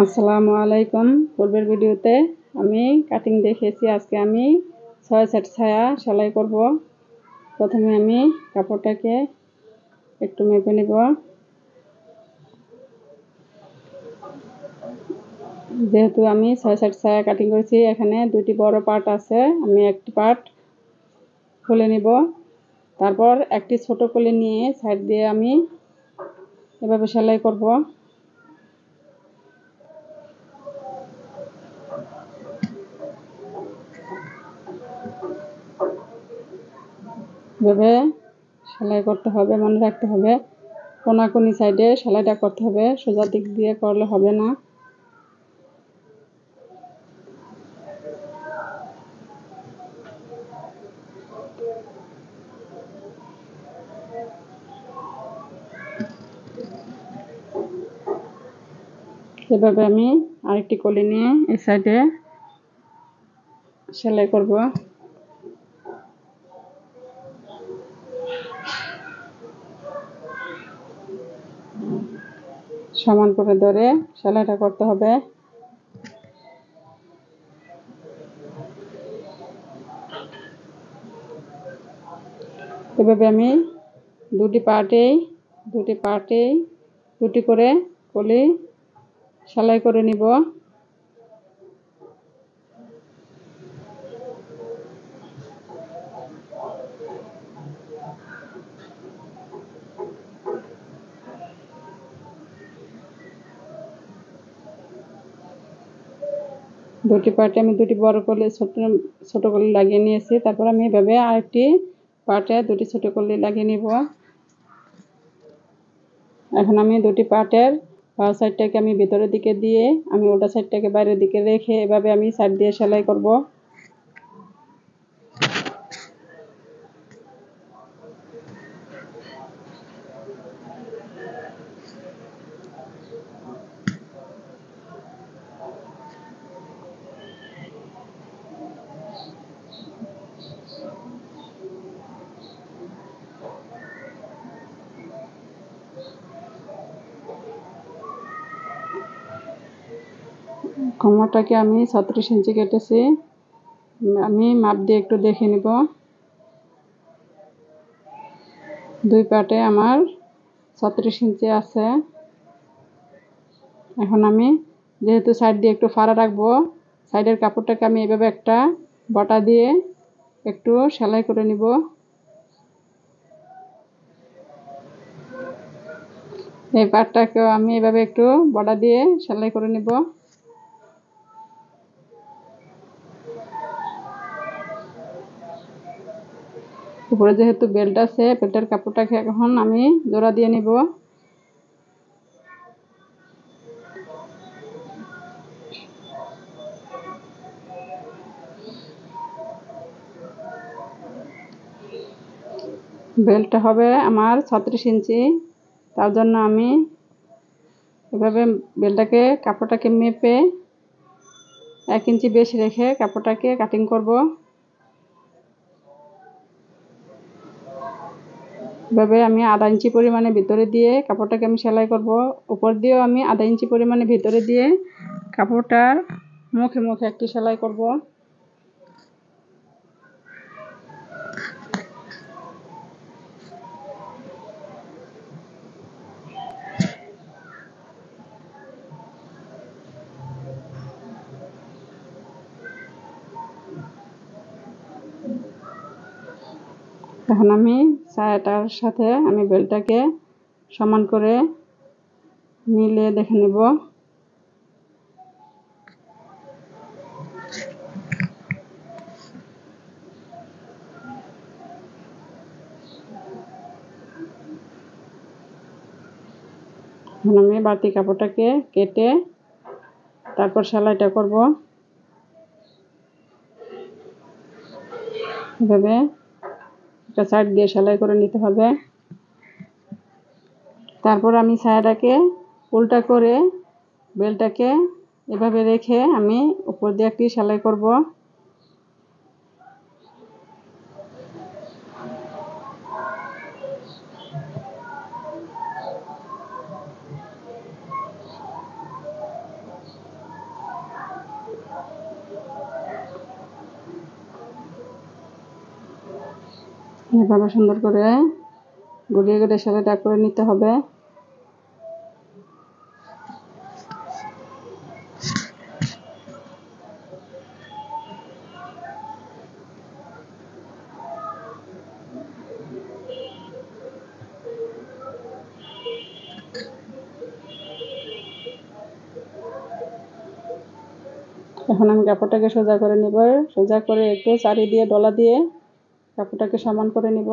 আসসালামু আলাইকুম। পূর্বের ভিডিওতে আমি কাটিং দেখিয়েছি। আজকে আমি 6 সেট ছায়া সেলাই করব। প্রথমে আমি কাপড়টাকে একটু মেপে নেব। যেহেতু আমি 6 সেট ছায়া কাটিং করেছি, এখানে দুটি বড় পার্ট আছে, আমি একটি পার্ট খুলে নেব। তারপর একটি ছোট করে নিয়ে সাইড দিয়ে আমি এভাবে সেলাই করব। এভাবে সেলাই করতে হবে, মনে রাখতে হবে কোনাকুনি সাইডে সেলাইটা করতে হবে, সোজা দিক দিয়ে করলে হবে না। এভাবে আমি আরেকটি কলি নিয়ে এই সাইডে সেলাই করব। সমান করে ধরে সেলাইটা করতে হবে। এভাবে আমি দুটি পার্টেই দুটি করে কলি সেলাই করে নিব। দুটি পার্টে আমি দুটি বড় কলি ছোট কলি লাগিয়ে নিয়েছি। তারপর আমি এভাবে আরেকটি পার্টে দুটি ছোট কলি লাগিয়ে নিব। এখন আমি দুটি পার্টের বাঁ সাইডটাকে আমি ভিতরের দিকে দিয়ে আমি উল্টা সাইডটাকে বাইরের দিকে রেখে এভাবে আমি সাইড দিয়ে সেলাই করব। কোমরটাকে আমি 36 ইঞ্চি কেটেছি। আমি মাপ দিয়ে একটু দেখে নিব। দুই পার্টে আমার 36 ইঞ্চি আছে। এখন আমি যেহেতু সাইড দিয়ে একটু ফাড়া রাখবো, সাইডের কাপড়টাকে আমি এভাবে একটা বটা দিয়ে একটু সেলাই করে নিব। এই পার্টটাকেও আমি এভাবে একটু বটা দিয়ে সেলাই করে নিব। উপরে যেহেতু বেল্ট আছে, বেল্টের কাপড়টাকে এখন আমি জোড়া দিয়ে নিব। বেল্টটা হবে আমার 36 ইঞ্চি। তার জন্য আমি এভাবে বেল্টটাকে কাপড়টাকে মেপে 1 ইঞ্চি বেশি রেখে কাপড়টাকে কাটিং করব। এভাবে আমি আধা ইঞ্চি পরিমাণে ভিতরে দিয়ে কাপড়টাকে আমি সেলাই করব। উপর দিয়েও আমি আধা ইঞ্চি পরিমাণে ভিতরে দিয়ে কাপড়টার মুখে মুখে একটি সেলাই করব। এখন আমি ছায়াটার সাথে আমি বেল্টটাকে সমান করে মিলিয়ে দেখে নেব। এখন আমি বাড়তি কাপড়টাকে কেটে তারপর সেলাইটা করব। এভাবে একটা সাইড দিয়ে সেলাই করে নিতে হবে। তারপর আমি ছায়াটাকে উল্টা করে বেল্টটাকে এভাবে রেখে আমি উপর দিয়ে একটি সেলাই করব। এভাবে সুন্দর করে গুলিয়ে গুলিয়ে সেলাইটা করে নিতে হবে। এখন আমি কাপড়টাকে সোজা করে নিব, সোজা করে একটু চারি দিয়ে ডলা দিয়ে কাপড়টাকে সমান করে নিব।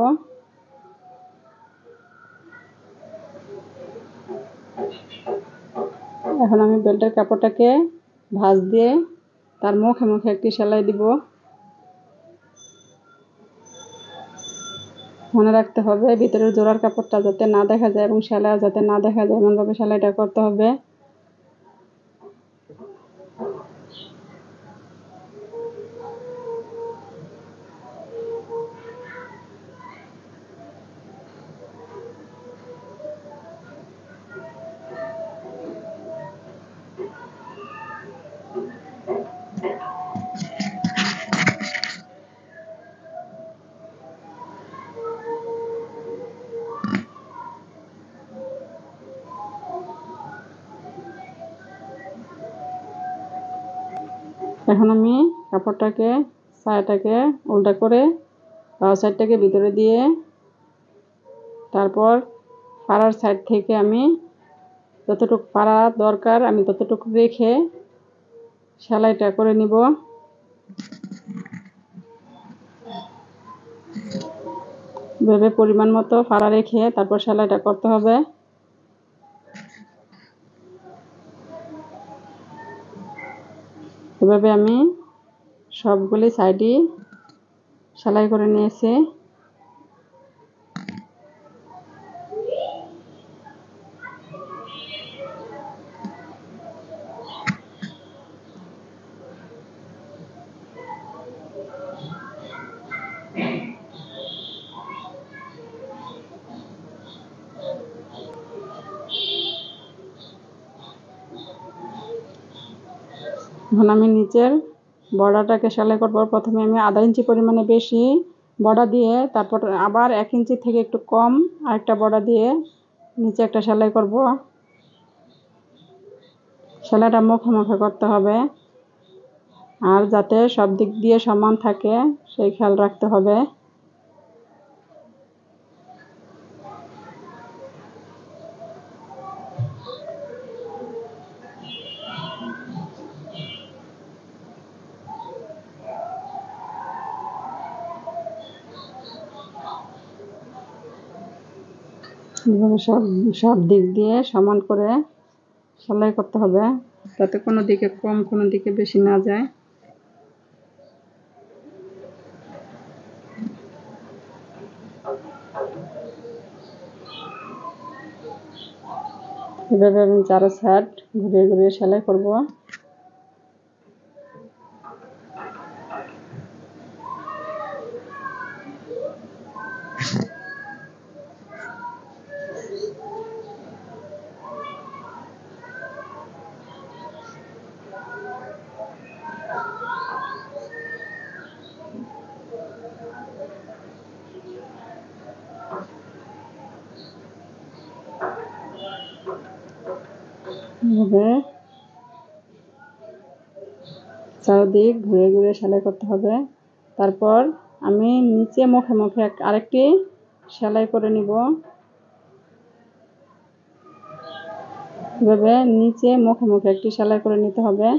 এখন আমি বেল্টের কাপড়টাকে ভাঁজ দিয়ে তার মুখে মুখে একটি সেলাই দিব। মনে রাখতে হবে ভিতরের জোড়ার কাপড়টা যাতে না দেখা যায় এবং সেলাই যাতে না দেখা যায়, এমনভাবে সেলাইটা করতে হবে। এখন আমি কাপড়টাকে সাইডটাকে উল্টা করে বাঁ সাইডটাকে ভিতরে দিয়ে তারপর পাড়ার সাইড থেকে আমি যতটুকু পাড়া দরকার আমি ততটুকু রেখে সেলাইটা করে নিব। এভাবে পরিমাণ মতো পাড়া রেখে তারপর সেলাইটা করতে হবে। এভাবে আমি সবগুলি সাইডই সেলাই করে নিয়েছি। এখন আমি নিচের বর্ডারটাকে সেলাই করব। প্রথমে আমি আধা ইঞ্চি পরিমাণে বেশি বর্ডার দিয়ে তারপর আবার 1 ইঞ্চি থেকে একটু কম আরেকটা বর্ডার দিয়ে নিচে একটা সেলাই করব। সেলাইটা মুখে মুখে করতে হবে আর যাতে সব দিক দিয়ে সমান থাকে সেই খেয়াল রাখতে হবে। এভাবে সব দিক দিয়ে সমান করে সেলাই করতে হবে যাতে কোনো দিকে কম কোনো দিকে বেশি না যায়। এভাবে আমি 4 সাইড ঘুরিয়ে ঘুরিয়ে সেলাই করব। এভাবে চারদিক ঘুরে ঘুরে সেলাই করতে হবে। তারপর আমি নিচে মুখে মুখে আরেকটি সেলাই করে নিব। এভাবে নিচে মুখে মুখে একটি সেলাই করে নিতে হবে।